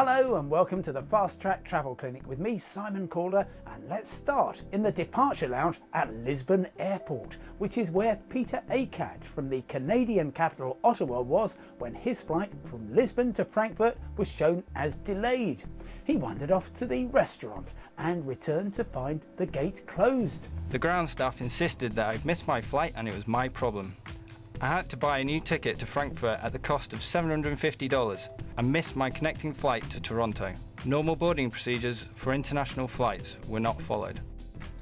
Hello and welcome to the Fast Track Travel Clinic with me, Simon Calder, and let's start in the departure lounge at Lisbon Airport, which is where Pt2 from the Canadian capital Ottawa was when his flight from Lisbon to Frankfurt was shown as delayed. He wandered off to the restaurant and returned to find the gate closed. The ground staff insisted that I'd missed my flight and it was my problem. I had to buy a new ticket to Frankfurt at the cost of $750 and missed my connecting flight to Toronto. Normal boarding procedures for international flights were not followed.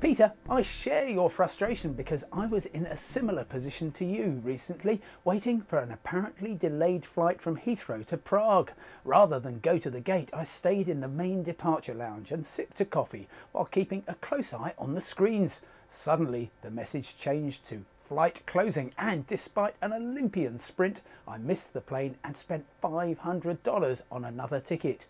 Peter, I share your frustration because I was in a similar position to you recently, waiting for an apparently delayed flight from Heathrow to Prague. Rather than go to the gate, I stayed in the main departure lounge and sipped a coffee while keeping a close eye on the screens. Suddenly, the message changed to flight closing, and despite an Olympian sprint, I missed the plane and spent $500 on another ticket.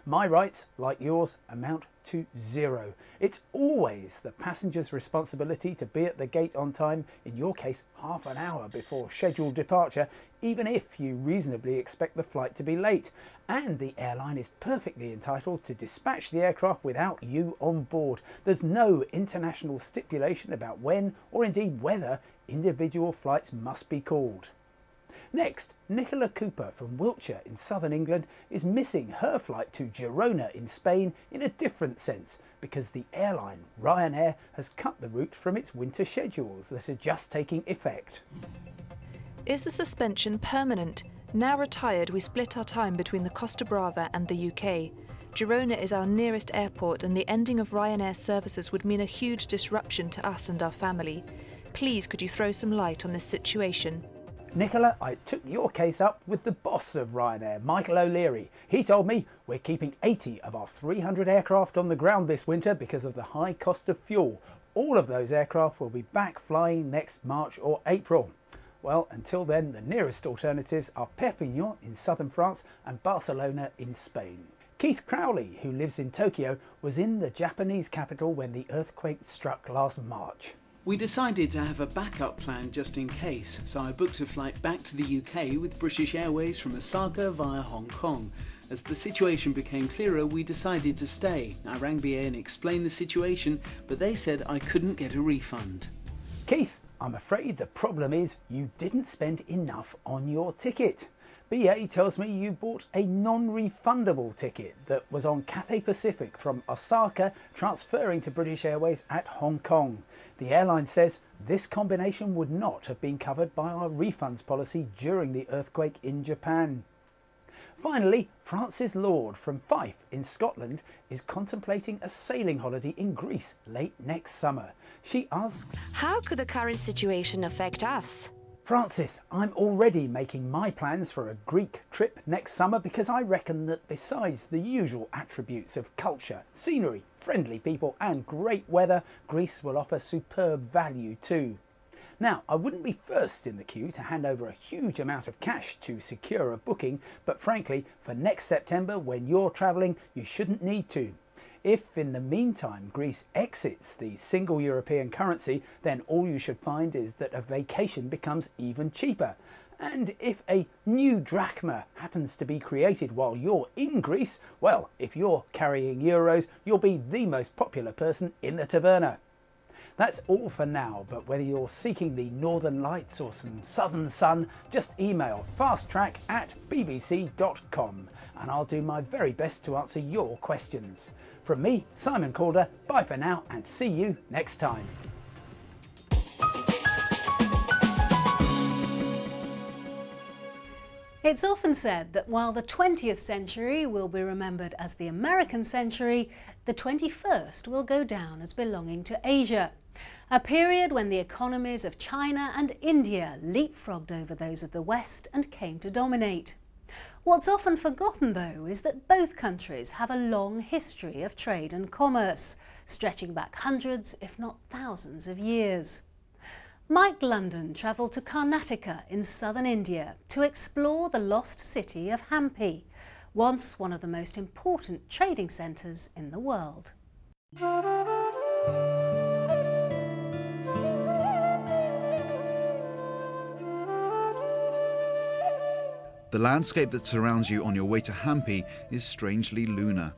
My rights, like yours, amount to zero. It's always the passenger's responsibility to be at the gate on time, in your case half an hour before scheduled departure, even if you reasonably expect the flight to be late. And the airline is perfectly entitled to dispatch the aircraft without you on board. There's no international stipulation about when, or indeed whether, individual flights must be called. Next, Nicola Cooper from Wiltshire in southern England is missing her flight to Girona in Spain in a different sense because the airline Ryanair has cut the route from its winter schedules that are just taking effect. Is the suspension permanent? Now retired, we split our time between the Costa Brava and the UK. Girona is our nearest airport and the ending of Ryanair services would mean a huge disruption to us and our family. Please could you throw some light on this situation? Nicola, I took your case up with the boss of Ryanair, Michael O'Leary. He told me we're keeping 80 of our 300 aircraft on the ground this winter because of the high cost of fuel. All of those aircraft will be back flying next March or April. Well, until then, the nearest alternatives are Perpignan in southern France and Barcelona in Spain. Keith Crowley, who lives in Tokyo, was in the Japanese capital when the earthquake struck last March. We decided to have a backup plan just in case, so I booked a flight back to the UK with British Airways from Osaka via Hong Kong. As the situation became clearer, we decided to stay. I rang BA and explained the situation, but they said I couldn't get a refund. Keith, I'm afraid the problem is you didn't spend enough on your ticket. BA tells me you bought a non-refundable ticket that was on Cathay Pacific from Osaka transferring to British Airways at Hong Kong. The airline says this combination would not have been covered by our refunds policy during the earthquake in Japan. Finally, Frances Lord from Fife in Scotland is contemplating a sailing holiday in Greece late next summer. She asks, how could the current situation affect us? Francis, I'm already making my plans for a Greek trip next summer because I reckon that besides the usual attributes of culture, scenery, friendly people and great weather, Greece will offer superb value too. Now, I wouldn't be first in the queue to hand over a huge amount of cash to secure a booking, but frankly, for next September when you're travelling, you shouldn't need to. If in the meantime Greece exits the single European currency, then all you should find is that a vacation becomes even cheaper. And if a new drachma happens to be created while you're in Greece, well, if you're carrying euros, you'll be the most popular person in the taverna. That's all for now, but whether you're seeking the Northern Lights or some Southern Sun, just email fasttrack@bbc.com and I'll do my very best to answer your questions. From me, Simon Calder, bye for now and see you next time. It's often said that while the 20th century will be remembered as the American century, the 21st will go down as belonging to Asia. A period when the economies of China and India leapfrogged over those of the West and came to dominate. What's often forgotten, though, is that both countries have a long history of trade and commerce, stretching back hundreds, if not thousands of years. Mike London travelled to Karnataka in southern India to explore the lost city of Hampi, once one of the most important trading centres in the world. The landscape that surrounds you on your way to Hampi is strangely lunar.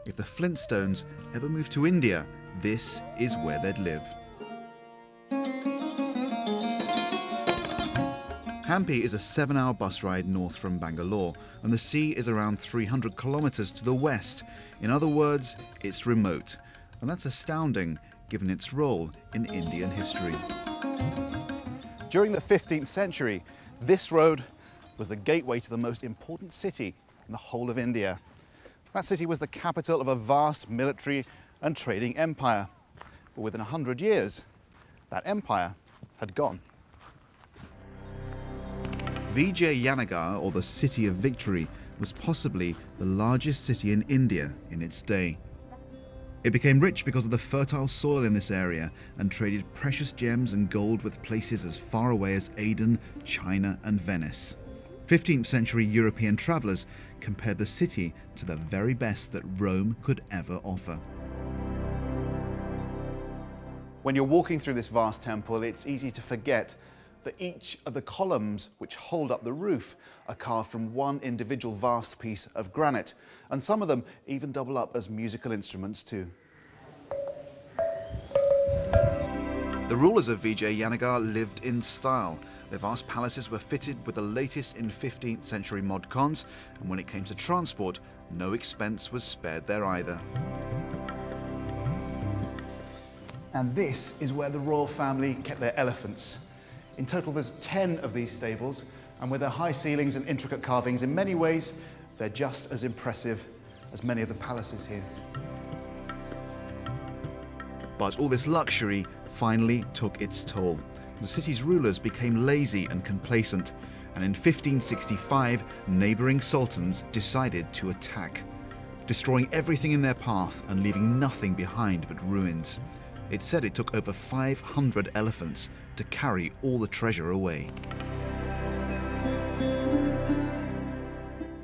If the Flintstones ever moved to India, this is where they'd live. Hampi is a 7-hour bus ride north from Bangalore, and the sea is around 300 kilometers to the west. In other words, it's remote. And that's astounding, given its role in Indian history. During the 15th century, this road was the gateway to the most important city in the whole of India. That city was the capital of a vast military and trading empire. But within 100 years, that empire had gone. Vijayanagar, or the City of Victory, was possibly the largest city in India in its day. It became rich because of the fertile soil in this area and traded precious gems and gold with places as far away as Aden, China and Venice. 15th century European travellers compared the city to the very best that Rome could ever offer. When you're walking through this vast temple, it's easy to forget that each of the columns which hold up the roof are carved from one individual vast piece of granite, and some of them even double up as musical instruments too. The rulers of Vijayanagar lived in style. Their vast palaces were fitted with the latest in 15th century mod cons, and when it came to transport, no expense was spared there either. And this is where the royal family kept their elephants. In total, there's 10 of these stables, and with their high ceilings and intricate carvings, in many ways, they're just as impressive as many of the palaces here. But all this luxury finally took its toll. The city's rulers became lazy and complacent, and in 1565, neighbouring sultans decided to attack, destroying everything in their path and leaving nothing behind but ruins. It's said it took over 500 elephants to carry all the treasure away.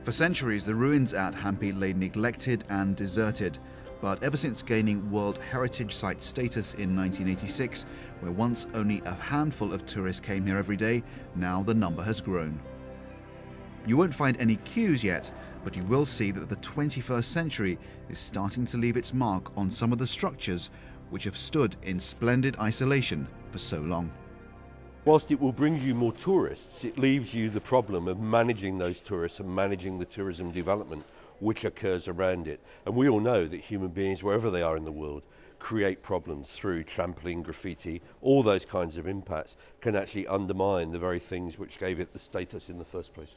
For centuries, the ruins at Hampi lay neglected and deserted. But ever since gaining World Heritage Site status in 1986, where once only a handful of tourists came here every day, now the number has grown. You won't find any queues yet, but you will see that the 21st century is starting to leave its mark on some of the structures which have stood in splendid isolation for so long. Whilst it will bring you more tourists, it leaves you the problem of managing those tourists and managing the tourism development which occurs around it. And we all know that human beings, wherever they are in the world, create problems through trampling, graffiti. All those kinds of impacts can actually undermine the very things which gave it the status in the first place.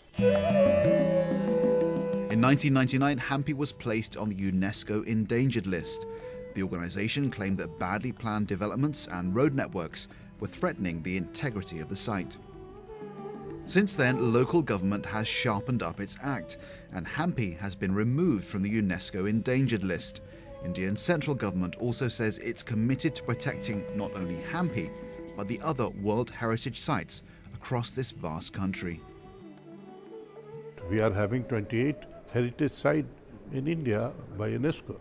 In 1999, Hampi was placed on the UNESCO endangered list. The organisation claimed that badly planned developments and road networks were threatening the integrity of the site. Since then, local government has sharpened up its act, and Hampi has been removed from the UNESCO endangered list. India's central government also says it's committed to protecting not only Hampi, but the other World Heritage sites across this vast country. We are having 28 heritage sites in India by UNESCO,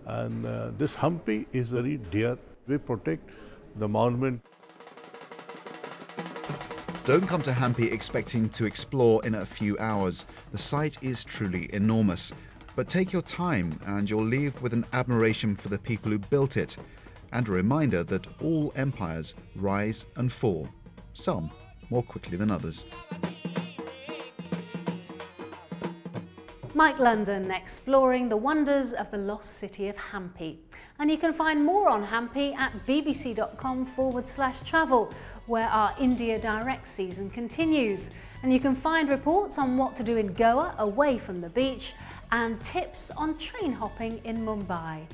and this Hampi is very dear. We protect the monument. Don't come to Hampi expecting to explore in a few hours. The site is truly enormous. But take your time and you'll leave with an admiration for the people who built it, and a reminder that all empires rise and fall, some more quickly than others. Mike London exploring the wonders of the lost city of Hampi. And you can find more on Hampi at bbc.com/travel, where our India Direct season continues. And you can find reports on what to do in Goa away from the beach and tips on train hopping in Mumbai.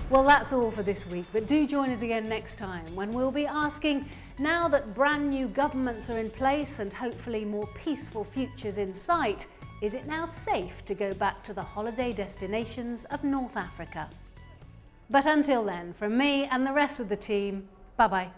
Well, that's all for this week, but do join us again next time when we'll be asking, now that brand new governments are in place and hopefully more peaceful futures in sight, is it now safe to go back to the holiday destinations of North Africa? But until then, from me and the rest of the team, bye-bye.